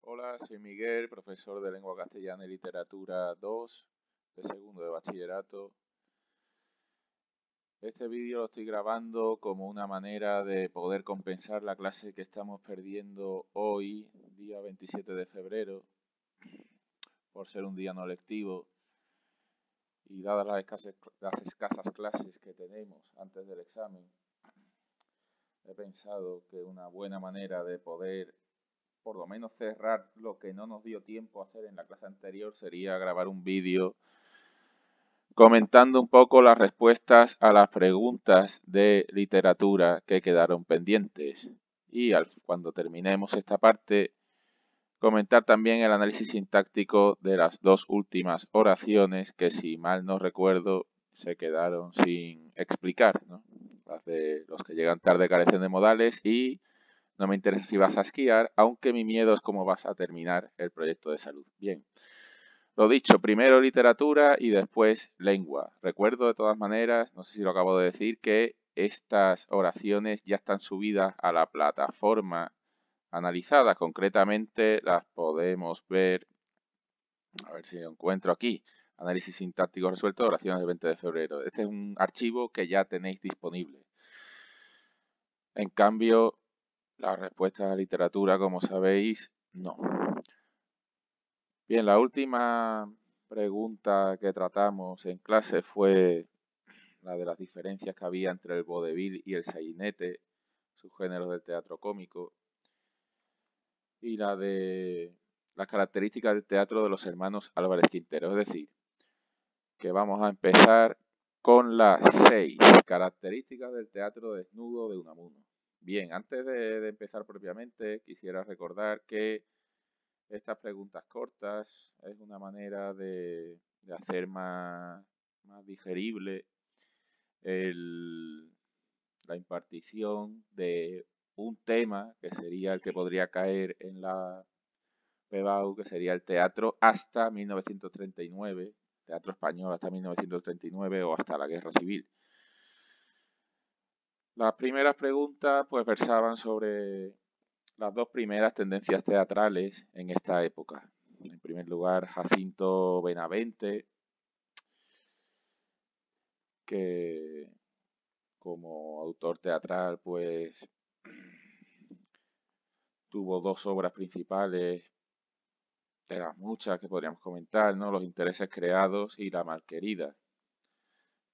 Hola, soy Miguel, profesor de Lengua Castellana y Literatura 2 de segundo de bachillerato. Este vídeo lo estoy grabando como una manera de poder compensar la clase que estamos perdiendo hoy, día 27 de febrero, por ser un día no lectivo y dadas las escasas clases que tenemos antes del examen. He pensado que una buena manera de poder por lo menos cerrar lo que no nos dio tiempo a hacer en la clase anterior sería grabar un vídeo comentando un poco las respuestas a las preguntas de literatura que quedaron pendientes. Y cuando terminemos esta parte, comentar también el análisis sintáctico de las dos últimas oraciones que, si mal no recuerdo, se quedaron sin explicar, ¿no? Las de los que llegan tarde carecen de modales y no me interesa si vas a esquiar, aunque mi miedo es cómo vas a terminar el proyecto de salud. Bien, lo dicho, primero literatura y después lengua. Recuerdo de todas maneras, no sé si lo acabo de decir, que estas oraciones ya están subidas a la plataforma analizada. Concretamente las podemos ver, a ver si lo encuentro aquí. Análisis sintáctico resuelto, oraciones del 20 de febrero. Este es un archivo que ya tenéis disponible. En cambio, las respuestas a literatura, como sabéis, no. Bien, la última pregunta que tratamos en clase fue la de las diferencias que había entre el vodevil y el sainete, subgéneros del teatro cómico, y la de las características del teatro de los hermanos Álvarez Quintero. Es decir, que vamos a empezar con las 6 características del teatro desnudo de Unamuno. Bien, antes de empezar propiamente, quisiera recordar que estas preguntas cortas es una manera de hacer más digerible la impartición de un tema que sería el que podría caer en la PBAU, que sería el teatro hasta 1939, teatro español hasta 1939 o hasta la Guerra Civil. Las primeras preguntas pues versaban sobre las dos primeras tendencias teatrales en esta época. En primer lugar, Jacinto Benavente, que como autor teatral pues tuvo dos obras principales, de las muchas que podríamos comentar, ¿no? Los intereses creados y La malquerida.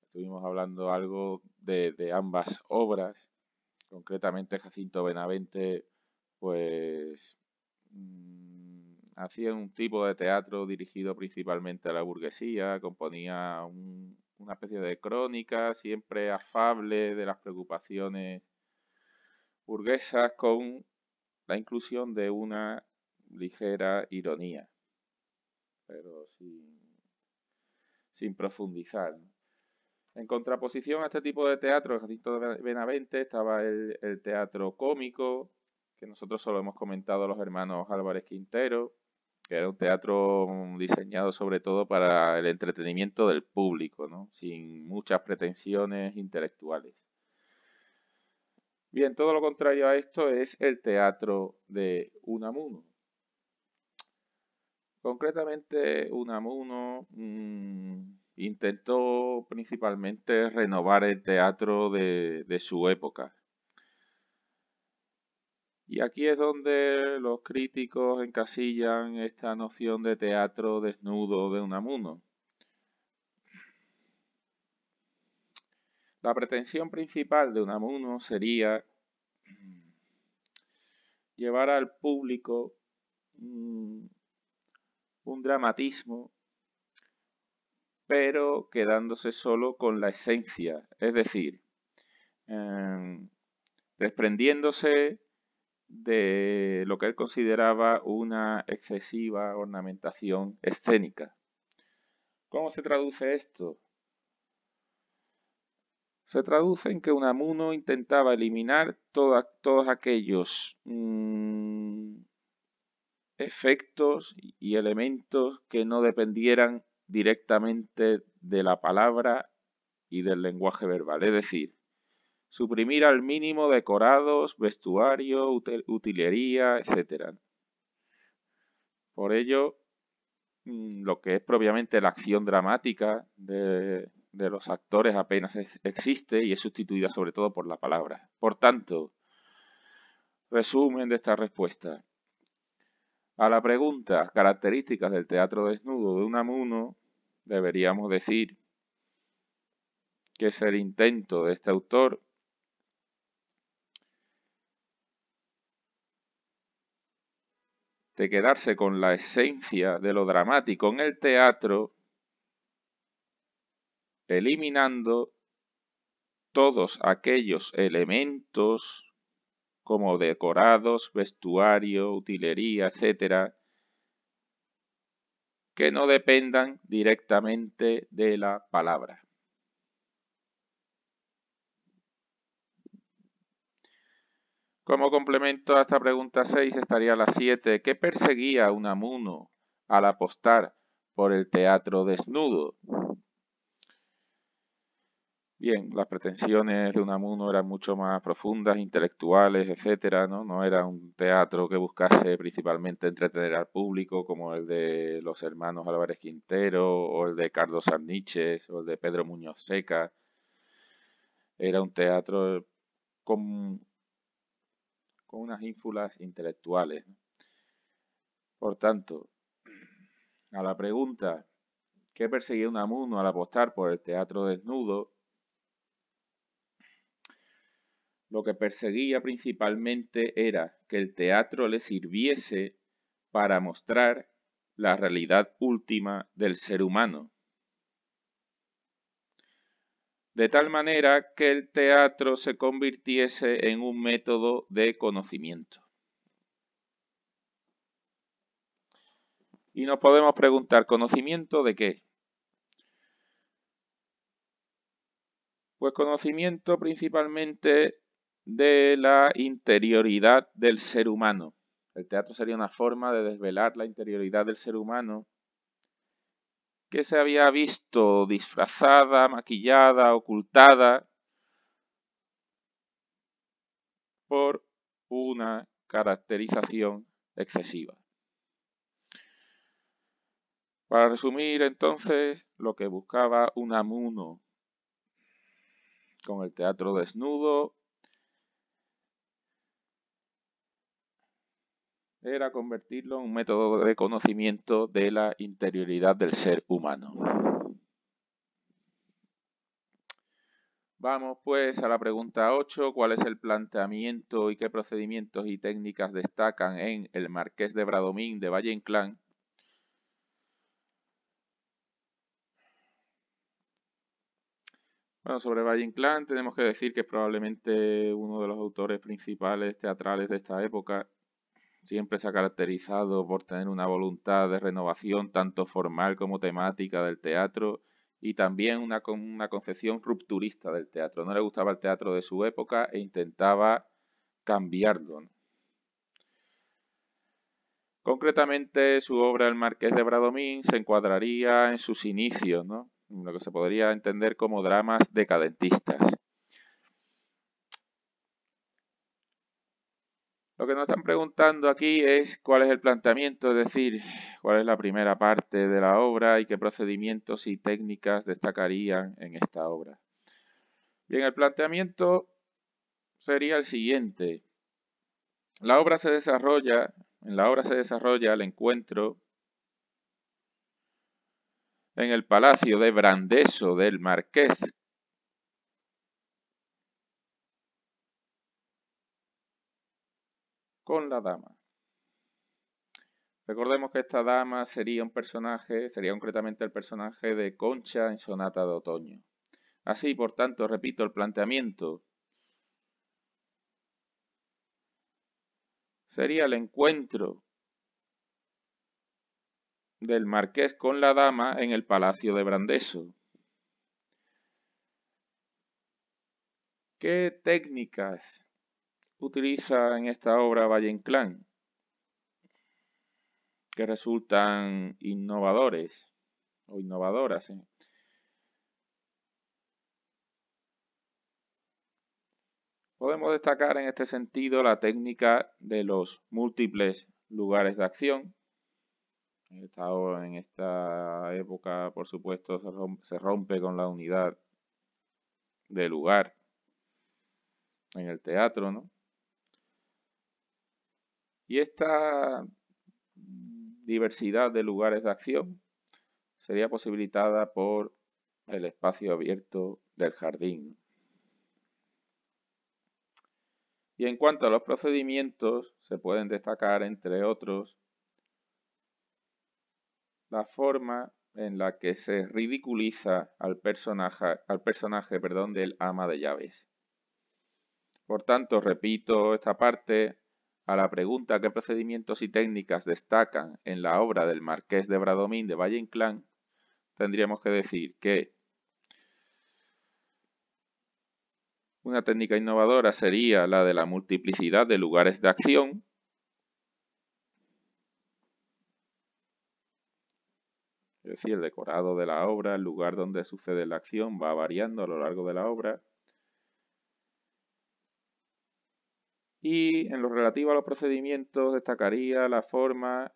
Estuvimos hablando algo de ambas obras. Concretamente, Jacinto Benavente pues hacía un tipo de teatro dirigido principalmente a la burguesía, componía una especie de crónica siempre afable de las preocupaciones burguesas con la inclusión de una ligera ironía, pero sin profundizar, ¿no? En contraposición a este tipo de teatro de Jacinto Benavente estaba el teatro cómico, que nosotros solo hemos comentado a los hermanos Álvarez Quintero, que era un teatro diseñado sobre todo para el entretenimiento del público, ¿no? Sin muchas pretensiones intelectuales. Bien, todo lo contrario a esto es el teatro de Unamuno. Concretamente, Unamuno intentó principalmente renovar el teatro de su época. Y aquí es donde los críticos encasillan esta noción de teatro desnudo de Unamuno. La pretensión principal de Unamuno sería llevar al público un dramatismo, pero quedándose solo con la esencia, es decir, desprendiéndose de lo que él consideraba una excesiva ornamentación escénica. ¿Cómo se traduce esto? Se traduce en que Unamuno intentaba eliminar todos aquellos efectos y elementos que no dependieran directamente de la palabra y del lenguaje verbal, es decir, suprimir al mínimo decorados, vestuario, utilería, etc. Por ello, lo que es propiamente la acción dramática de los actores apenas existe y es sustituida sobre todo por la palabra. Por tanto, resumen de esta respuesta. A la pregunta, características del teatro desnudo de Unamuno, deberíamos decir que es el intento de este autor de quedarse con la esencia de lo dramático en el teatro, eliminando todos aquellos elementos como decorados, vestuario, utilería, etcétera, que no dependan directamente de la palabra. Como complemento a esta pregunta 6 estaría la 7. ¿Qué perseguía Unamuno al apostar por el teatro desnudo? Bien, las pretensiones de Unamuno eran mucho más profundas, intelectuales, etcétera, ¿no? No era un teatro que buscase principalmente entretener al público como el de los hermanos Álvarez Quintero o el de Carlos Sarniches o el de Pedro Muñoz Seca. Era un teatro con unas ínfulas intelectuales, ¿no? Por tanto, a la pregunta ¿qué perseguía Unamuno al apostar por el teatro desnudo? Lo que perseguía principalmente era que el teatro le sirviese para mostrar la realidad última del ser humano. De tal manera que el teatro se convirtiese en un método de conocimiento. Y nos podemos preguntar, ¿conocimiento de qué? Pues conocimiento principalmente de la interioridad del ser humano. El teatro sería una forma de desvelar la interioridad del ser humano que se había visto disfrazada, maquillada, ocultada por una caracterización excesiva. Para resumir entonces, lo que buscaba Unamuno con el teatro desnudo era convertirlo en un método de conocimiento de la interioridad del ser humano. Vamos pues a la pregunta 8. ¿Cuál es el planteamiento y qué procedimientos y técnicas destacan en El Marqués de Bradomín de Valle Inclán? Bueno, sobre Valle Inclán tenemos que decir que es probablemente uno de los autores principales teatrales de esta época. Siempre se ha caracterizado por tener una voluntad de renovación tanto formal como temática del teatro y también una concepción rupturista del teatro. No le gustaba el teatro de su época e intentaba cambiarlo, ¿no? Concretamente, su obra El Marqués de Bradomín se encuadraría en sus inicios, ¿no? Lo que se podría entender como dramas decadentistas. Lo que nos están preguntando aquí es cuál es el planteamiento, es decir, cuál es la primera parte de la obra y qué procedimientos y técnicas destacarían en esta obra. Bien, el planteamiento sería el siguiente. En la obra se desarrolla el encuentro en el palacio de Brandeso del Marqués con la dama. Recordemos que esta dama sería concretamente el personaje de Concha en Sonata de Otoño. Así, por tanto, repito el planteamiento. Sería el encuentro del marqués con la dama en el palacio de Brandeso. ¿Qué técnicas utiliza en esta obra Valle Inclán que resultan innovadores o innovadoras? Podemos destacar en este sentido la técnica de los múltiples lugares de acción, En esta época, por supuesto, se rompe con la unidad de lugar en el teatro, ¿no? Y esta diversidad de lugares de acción sería posibilitada por el espacio abierto del jardín. Y en cuanto a los procedimientos, se pueden destacar, entre otros, la forma en la que se ridiculiza al personaje del ama de llaves. Por tanto, repito esta parte, a la pregunta ¿qué procedimientos y técnicas destacan en la obra del Marqués de Bradomín de Valle-Inclán? Tendríamos que decir que una técnica innovadora sería la de la multiplicidad de lugares de acción. Es decir, el decorado de la obra, el lugar donde sucede la acción va variando a lo largo de la obra. Y en lo relativo a los procedimientos destacaría la forma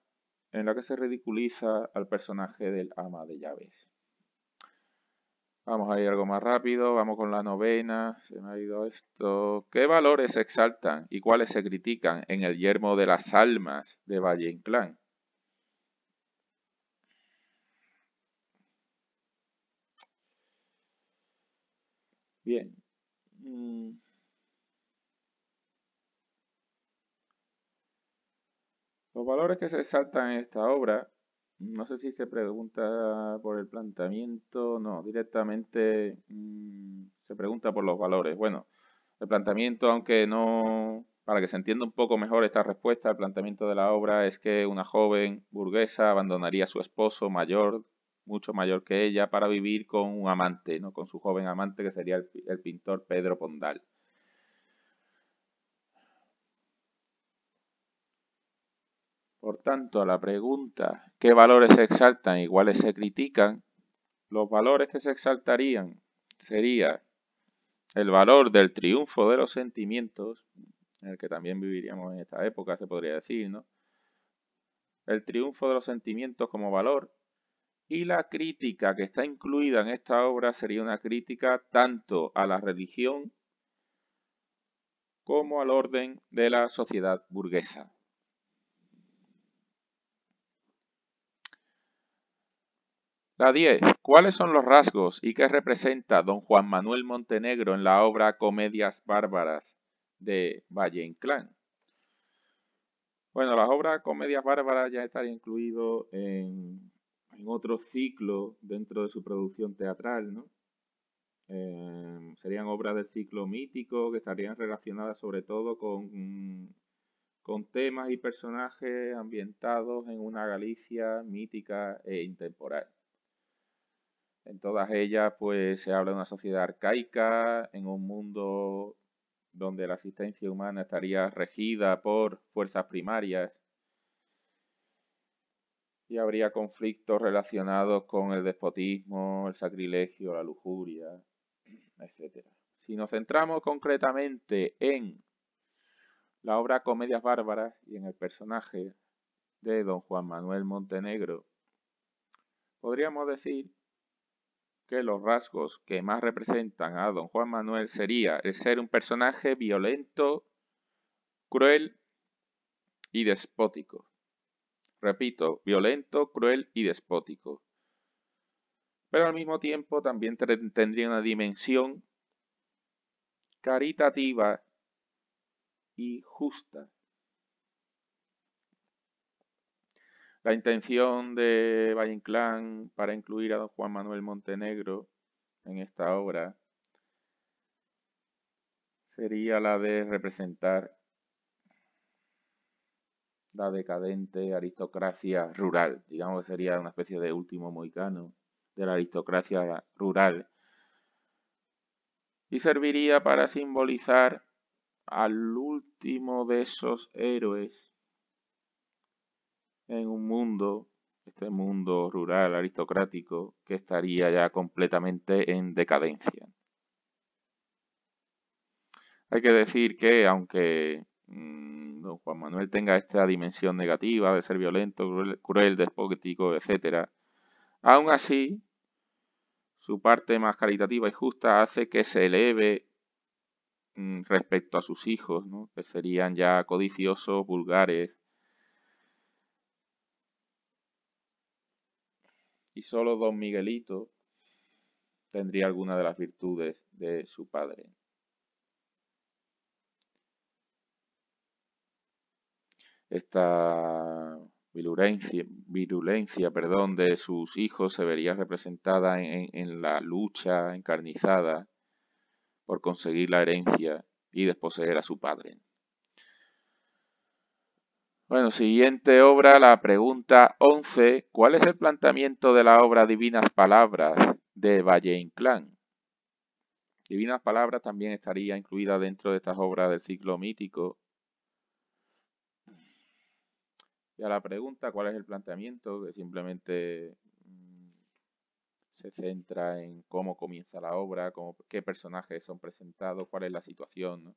en la que se ridiculiza al personaje del ama de llaves. Vamos a ir algo más rápido, vamos con la novena, se me ha ido esto. ¿Qué valores se exaltan y cuáles se critican en el yermo de las almas de Valle-Inclán? Bien. Los valores que se exaltan en esta obra, no sé si se pregunta por el planteamiento, no, directamente se pregunta por los valores. Bueno, el planteamiento, aunque no, para que se entienda un poco mejor esta respuesta, el planteamiento de la obra es que una joven burguesa abandonaría a su esposo mayor, mucho mayor que ella, para vivir con un amante, ¿no? Con su joven amante que sería el pintor Pedro Pondal. Por tanto, a la pregunta ¿qué valores se exaltan y cuáles se critican? Los valores que se exaltarían sería el valor del triunfo de los sentimientos, en el que también viviríamos en esta época, se podría decir, ¿no? El triunfo de los sentimientos como valor, y la crítica que está incluida en esta obra sería una crítica tanto a la religión como al orden de la sociedad burguesa. La 10. ¿Cuáles son los rasgos y qué representa don Juan Manuel Montenegro en la obra Comedias Bárbaras de Valle-Inclán? Bueno, la obra Comedias Bárbaras ya estaría incluido en otro ciclo dentro de su producción teatral, ¿no? Serían obras del ciclo mítico que estarían relacionadas sobre todo con temas y personajes ambientados en una Galicia mítica e intemporal. En todas ellas, pues, se habla de una sociedad arcaica, en un mundo donde la existencia humana estaría regida por fuerzas primarias y habría conflictos relacionados con el despotismo, el sacrilegio, la lujuria, etc. Si nos centramos concretamente en la obra Comedias Bárbaras y en el personaje de don Juan Manuel Montenegro, podríamos decir que los rasgos que más representan a don Juan Manuel sería el ser un personaje violento, cruel y despótico. Repito, violento, cruel y despótico. Pero al mismo tiempo también tendría una dimensión caritativa y justa. La intención de Valle-Inclán para incluir a don Juan Manuel Montenegro en esta obra sería la de representar la decadente aristocracia rural. Digamos que sería una especie de último mohicano de la aristocracia rural. Y serviría para simbolizar al último de esos héroes en un mundo, este mundo rural aristocrático, que estaría ya completamente en decadencia. Hay que decir que, aunque don Juan Manuel tenga esta dimensión negativa de ser violento, cruel, despótico, etc., aún así, su parte más caritativa y justa hace que se eleve respecto a sus hijos, ¿no? Que serían ya codiciosos, vulgares. Y solo don Miguelito tendría alguna de las virtudes de su padre. Esta virulencia, de sus hijos se vería representada en la lucha encarnizada por conseguir la herencia y desposeer a su padre. Bueno, siguiente obra, la pregunta 11. ¿Cuál es el planteamiento de la obra Divinas Palabras de Valle-Inclán? Divinas Palabras también estaría incluida dentro de estas obras del ciclo mítico. Y a la pregunta, ¿cuál es el planteamiento? Que simplemente se centra en cómo comienza la obra, qué personajes son presentados, cuál es la situación, ¿no?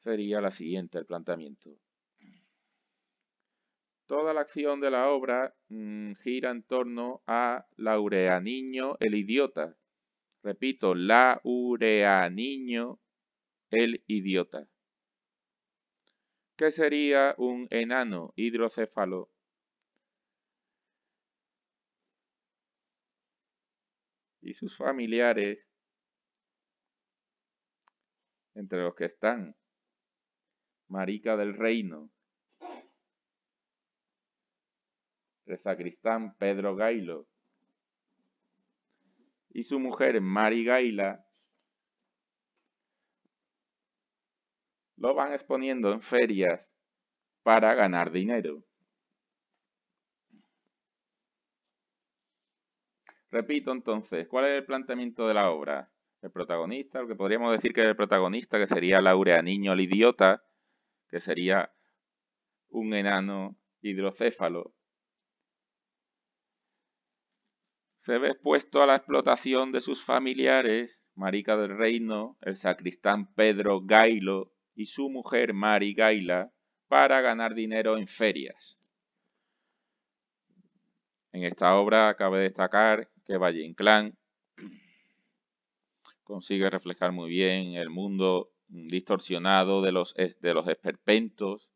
Sería la siguiente, el planteamiento. Toda la acción de la obra gira en torno a Laureaniño el idiota. Repito, Laureaniño el idiota. Que sería un enano hidrocéfalo y sus familiares, entre los que están Marica del Reino, el sacristán Pedro Gailo y su mujer Mari Gaila, lo van exponiendo en ferias para ganar dinero. Repito entonces, ¿cuál es el planteamiento de la obra? El protagonista, lo que podríamos decir que es el protagonista, que sería Laureaniño el idiota, que sería un enano hidrocéfalo, se ve expuesto a la explotación de sus familiares, Marica del Reino, el sacristán Pedro Gailo y su mujer Mari Gaila, para ganar dinero en ferias. En esta obra cabe destacar que Valle-Inclán consigue reflejar muy bien el mundo distorsionado de los esperpentos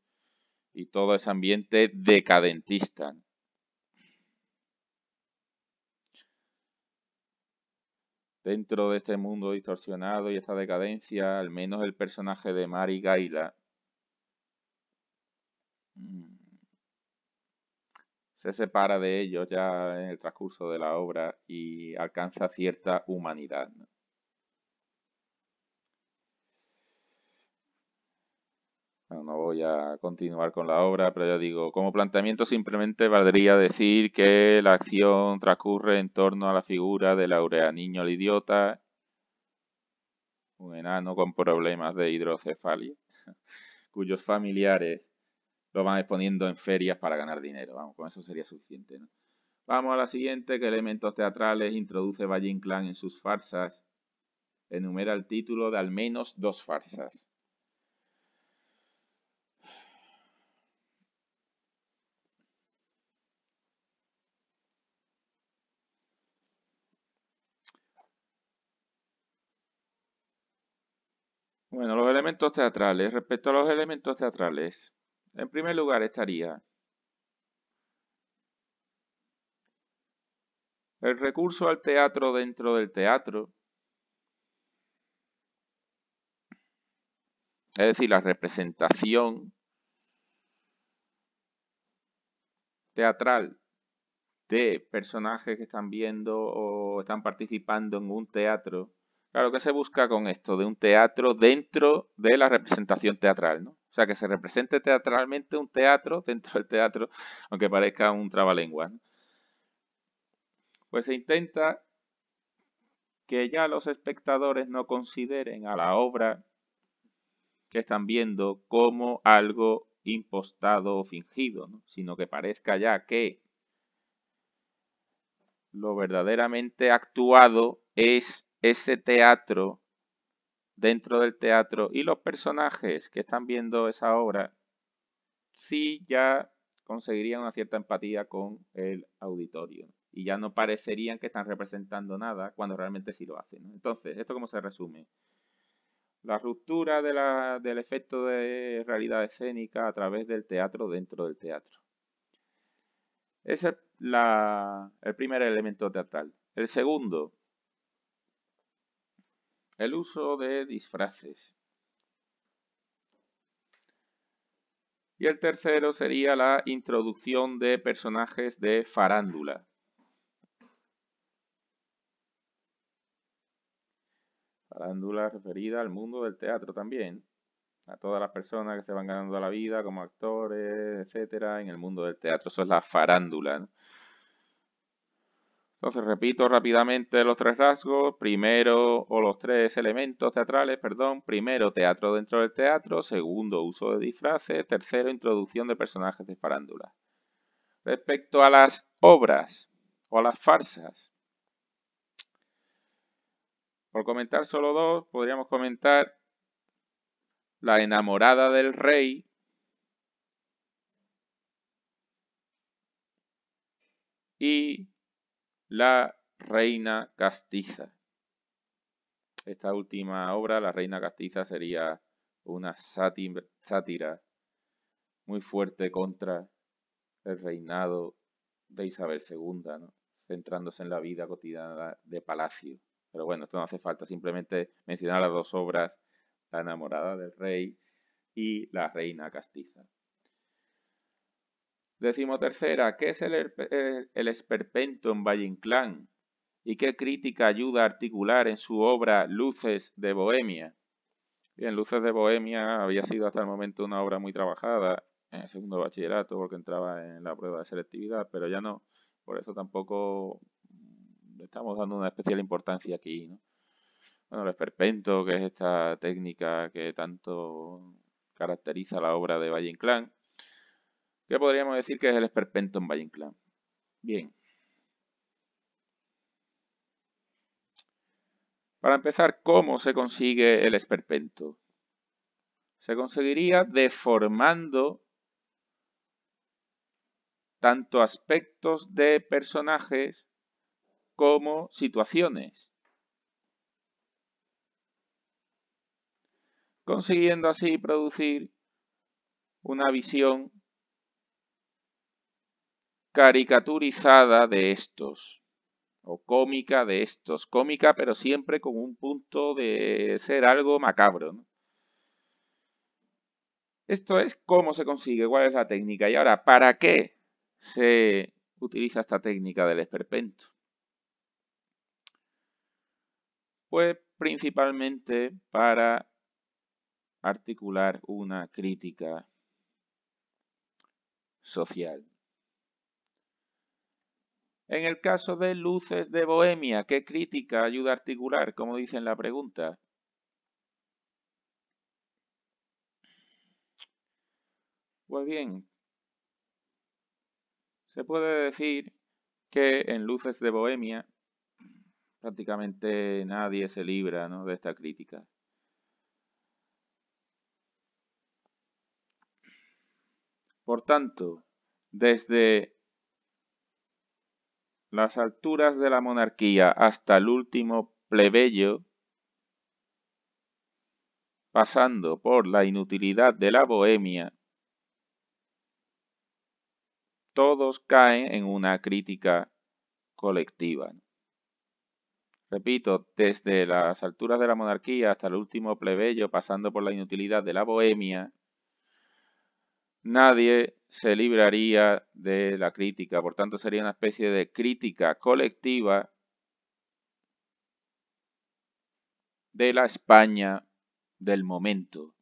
y todo ese ambiente decadentista. Dentro de este mundo distorsionado y esta decadencia, al menos el personaje de Mari Gaila se separa de ellos ya en el transcurso de la obra y alcanza cierta humanidad, ¿no? Bueno, no voy a continuar con la obra, pero ya digo, como planteamiento simplemente valdría decir que la acción transcurre en torno a la figura de Laureaniño el idiota, un enano con problemas de hidrocefalia, cuyos familiares lo van exponiendo en ferias para ganar dinero. Vamos, con eso sería suficiente, ¿no? Vamos a la siguiente, ¿qué elementos teatrales introduce Valle-Inclán en sus farsas? Enumera el título de al menos 2 farsas. Bueno, los elementos teatrales. Respecto a los elementos teatrales, en primer lugar estaría el recurso al teatro dentro del teatro, es decir, la representación teatral de personajes que están viendo o están participando en un teatro. Claro, ¿qué se busca con esto? De un teatro dentro de la representación teatral, ¿no? O sea, que se represente teatralmente un teatro dentro del teatro, aunque parezca un trabalenguas, ¿no? Pues se intenta que ya los espectadores no consideren a la obra que están viendo como algo impostado o fingido, ¿no? Sino que parezca ya que lo verdaderamente actuado es ese teatro dentro del teatro y los personajes que están viendo esa obra sí ya conseguirían una cierta empatía con el auditorio y ya no parecerían que están representando nada cuando realmente sí lo hacen, ¿no? Entonces, ¿esto cómo se resume? La ruptura del efecto de realidad escénica a través del teatro dentro del teatro. Ese es el primer elemento teatral. El segundo, el uso de disfraces. Y el tercero sería la introducción de personajes de farándula. Farándula referida al mundo del teatro también, a todas las personas que se van ganando la vida como actores, etcétera, en el mundo del teatro. Eso es la farándula, ¿no? Entonces repito rápidamente los tres rasgos. Primero, o los tres elementos teatrales, perdón. Primero, teatro dentro del teatro. Segundo, uso de disfraces. Tercero, introducción de personajes de farándula. Respecto a las obras o a las farsas, por comentar solo dos, podríamos comentar La enamorada del rey y La reina castiza. Esta última obra, La reina castiza, sería una sátira muy fuerte contra el reinado de Isabel II, ¿no? Centrándose en la vida cotidiana de palacio. Pero bueno, esto no hace falta, simplemente mencionar las dos obras, La enamorada del rey y La reina castiza. Decimotercera, ¿qué es el esperpento en Valle Inclán? ¿Y qué crítica ayuda a articular en su obra Luces de Bohemia? Bien, Luces de Bohemia había sido hasta el momento una obra muy trabajada en el segundo bachillerato porque entraba en la prueba de selectividad, pero ya no. Por eso tampoco le estamos dando una especial importancia aquí, ¿no? Bueno, el esperpento, que es esta técnica que tanto caracteriza la obra de Valle Inclán. ¿Qué podríamos decir que es el esperpento en Valle Inclán? Bien. Para empezar, ¿cómo se consigue el esperpento? Se conseguiría deformando tanto aspectos de personajes como situaciones, consiguiendo así producir una visión caricaturizada de estos, o cómica de estos, cómica pero siempre con un punto de ser algo macabro, ¿no? Esto es cómo se consigue, cuál es la técnica. Y ahora, ¿para qué se utiliza esta técnica del esperpento? Pues principalmente para articular una crítica social. En el caso de Luces de Bohemia, ¿qué crítica ayuda a articular? Como dice en la pregunta. Pues bien, se puede decir que en Luces de Bohemia prácticamente nadie se libra, ¿no?, de esta crítica. Por tanto, desde las alturas de la monarquía hasta el último plebeyo, pasando por la inutilidad de la bohemia, todos caen en una crítica colectiva. Repito, desde las alturas de la monarquía hasta el último plebeyo, pasando por la inutilidad de la bohemia, nadie se libraría de la crítica. Por tanto, sería una especie de crítica colectiva de la España del momento.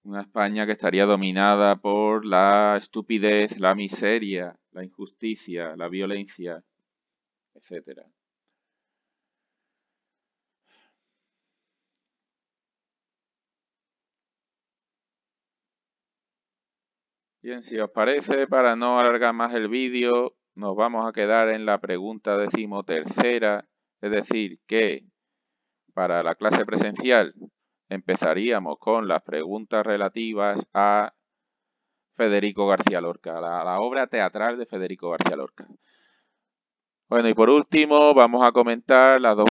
Una España que estaría dominada por la estupidez, la miseria, la injusticia, la violencia, etc. Bien, si os parece, para no alargar más el vídeo, nos vamos a quedar en la pregunta 13ª, es decir, que para la clase presencial empezaríamos con las preguntas relativas a Federico García Lorca, la obra teatral de Federico García Lorca. Bueno, y por último vamos a comentar las dos